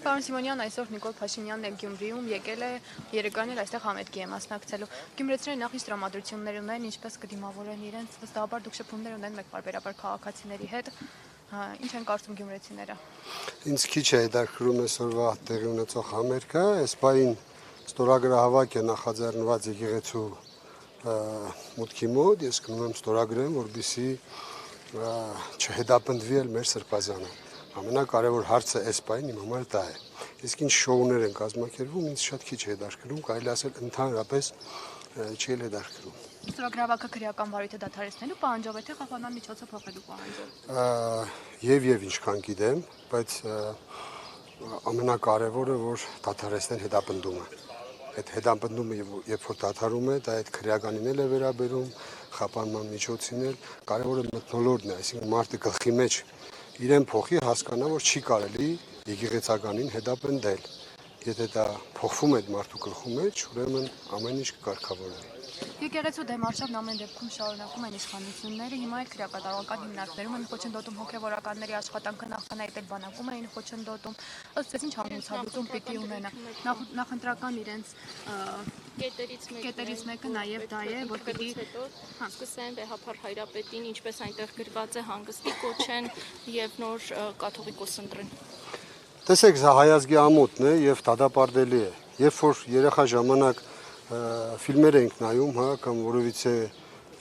Պարոն Սիմոնյան, այսօր Նիկոլ Փաշինյանն է Գյումրիում, եկել է Երևան էլ այստեղ համերգի է մասնակցելու։ Գյումրեցիները նախ իսկ տրամադրություններ ունեն, ինչպես կդիմավորեն իրենց, վստահաբար դուք շփումներ ունեն մեկ պարբերաբար քաղաքացիների հետ։ Ինչ են կարծում գյումրեցիները։ Ինձ քիչ է հետաքրքրում այսօրվա տեղի ունեցող համերգը, այս պահին ստորագրահավաք է նախաձեռնված եկեղեցու մուտքի մոտ, ես գնում եմ ստորագրեմ, որպեսզի չհետապնդվի էլ մեր սրբազանը։ Ամենակարևոր հարցը այս պահին իմ համար դա է։ Իսկ ինչ շոուներ են կազմակերպվում, ինձ շատ քիչ է հետաքրքրում, կարելի ասել ընդհանրապես չի էլ հետաքրքրում։ Ստորագրահավաքը քրեական վարույթը դադարեցնելու պահանջով է, թե խափանման միջոցը փոխելու պահանջով։ Եվ ինչքան գիտեմ, բայց ամենակարևորը որ դադարեցնեն հետապնդումը։ Այդ հետապնդումը երբ որ դադարում է, դա այդ քրեականին էլ է վերաբերում, խափանման միջոցին էլ, կարևորը մթնոլորտն է, այսինքն մարդը գլխի մեջ իրեն փոխի, հասկանա, որ չի կարելի եկեղեցականին հետապնդել։ Եթե դա փոխվում է մարդու գլխու մեջ, ուրեմն ամեն ինչ կկարգավորվի։ Եկեղեցու դեմ արշավն ամեն դեպքում շարունակում են իշխանությունները, հիմա էլ քրեակատարական հիմնարկներում են խոչընդոտում հոգևորականների աշխատանքը նախանայել բանակում էին խոչընդոտում, ըստ ձեզ ինչ հանգուցալուծում պիտի ունենա։ Նախընտրական իրենց կետերից մեկը նաև դա է, որ պիտի սկսեն Վեհափար Հայրապետին, ինչպես այնտեղ գրված է, հանգստի կոչեն եւ նոր կաթողիկոս ընտրեն։ Տեսեք, սա հայազգի ամոթն է եւ դատապարտելի է։ Երբ որ երեխա ժամանակ ֆիլմեր ենք նայում, կամ որովիցե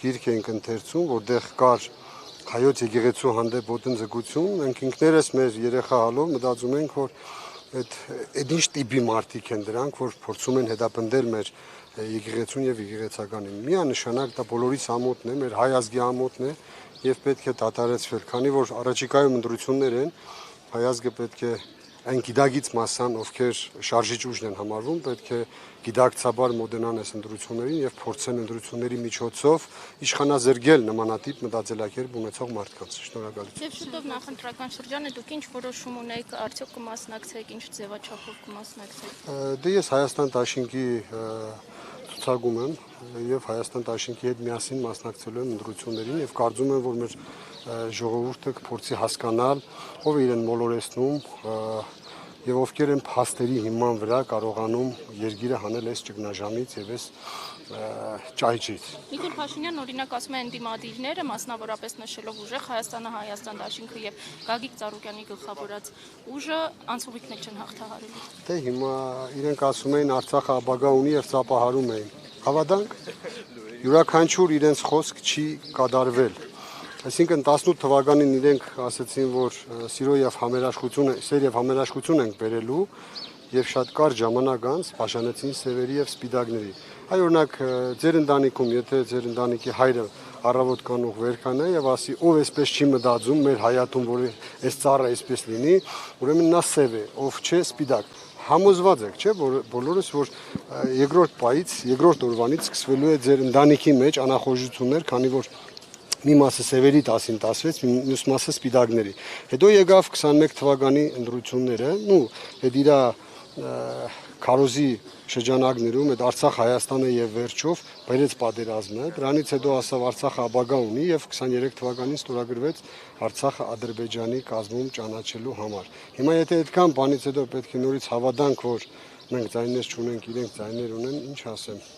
գիրք ենք ընթերցում, որտեղ կար հայոց եկեղեցու հանդեպ ոտնձգություն, մենք ինքներս մեր երեխա հալով մտածում ենք, որ այդ ինչ տիպի մարդիկ են դրանք, որ փորձում են հետապնդել մեր եկեղեցուն եւ եկեղեցականին։ Միանշանակ դա բոլորիս ամոթն է, մեր հայ ազգի ամոթն է եւ պետք է դադարեցվել, քանի որ առաջիկայում ընտրություններ են, հայ ազգը պետք է այն գիտակից մասան, ովքեր շարժիչ ուժն են համարվում, պետք է գիտակցաբար մոտենան այս ընտրություններին եւ փորձեն ընտրությունների միջոցով իշխանազրկել նմանատիպ մտածելակերպ ունեցող մարդկանց։ Շնորհակալություն։ Եվ շուտով նախընտրական շրջան է, դուք ինչ որոշում ունեք, արդյոք կմասնակցեք, ինչ ձևաչափով կմասնակցեք։ Դե ես Հայաստան դաշինքի ցուցակում եմ եւ Հայաստան դաշինքի հետ միասին մասնակցելու եմ ընտրություններին եւ կարծում եմ, որ մեր ժողովուրդը կփորձի հասկանալ, ով է իրեն մոլորեցնում եւ ովքեր են փաստերի հիման վրա կարողանում երկիրը հանել այս ճգնաժամից եւ այս ճայճից։ Նիկոլ Փաշինյանն օրինակ ասում է ընդդիմադիրները, մասնավորապես նշելով ուժեղ Հայաստանը, Հայաստան դաշինքը եւ Գագիկ Ծառուկյանի գլխավորած ուժը անցուղիքներ չեն հաղթահարելու։ Դե հիմա իրենք ասում էին Արցախը ապագա ունի եւ ծափահարում էին։ Հավատանք, յուրաքանչյուր իրենց խոսք չի կատարվել։ Այսինքն 18 թվականին իրենք ասացին, որ սեր եւ համերաշխություն ենք բերելու եւ շատ կարճ ժամանակ անց փաշանեցին սևերի եւ սպիտակների։ Այ օրինակ ձեր ընտանիքում, եթե ձեր ընտանիքի հայրը առավոտ կանուխ վեր կանա եւ ասի, ով այսպես չի մտածում մեր հայատում, որ այս ծառը այսպես լինի, ուրեմն նա սև է, ով չէ սպիտակ։ Համոզված եք, չէ, որ բոլորս որ երկրորդ օրվանից սկսվելու է ձեր ընտանիքի մեջ անախորժություններ, քանի որ մի մասը սևերի 10-ին 10-վեց, մյուս մասը սպիտակների։ Հետո եկավ 21 թվականի ընտրությունները, այդ իր քարոզի շրջանակներում այդ Արցախ Հայաստանը եւ վերջով բերեց պատերազմը, դրանից հետո ասավ Արցախը ապագա ունի եւ 23 թվականին ստորագրվեց Արցախը Ադրբեջանի կազմում ճանաչելու համար։ Հիմա եթե այդքան բանից հետո պետք է նորից հավատանք, որ մենք ձայներ չունենք, իրենք ձայներ ունեն, ինչ ասեմ։